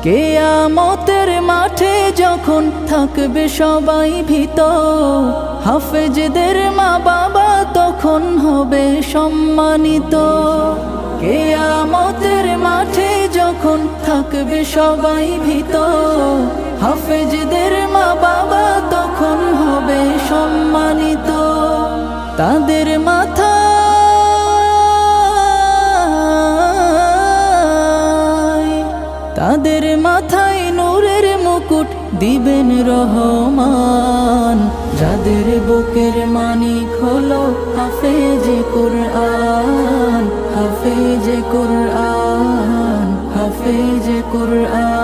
কিয়ামতের মাঠে যখন থাকবে সবাই ভীত, হাফেজদের মা বাবা তখন হবে সম্মানিত। কিয়ামতের মাঠে যখন থাকবে সবাই ভীত, হাফেজদের মা বাবা তখন হবে সম্মানিত। তাদের মাথায় নূরের মুকুট দিবেন রহমান, যাদের বুকের মানিক হলো হাফেজে কুরআন, হাফেজে কুরআন, হাফেজে কুরআন।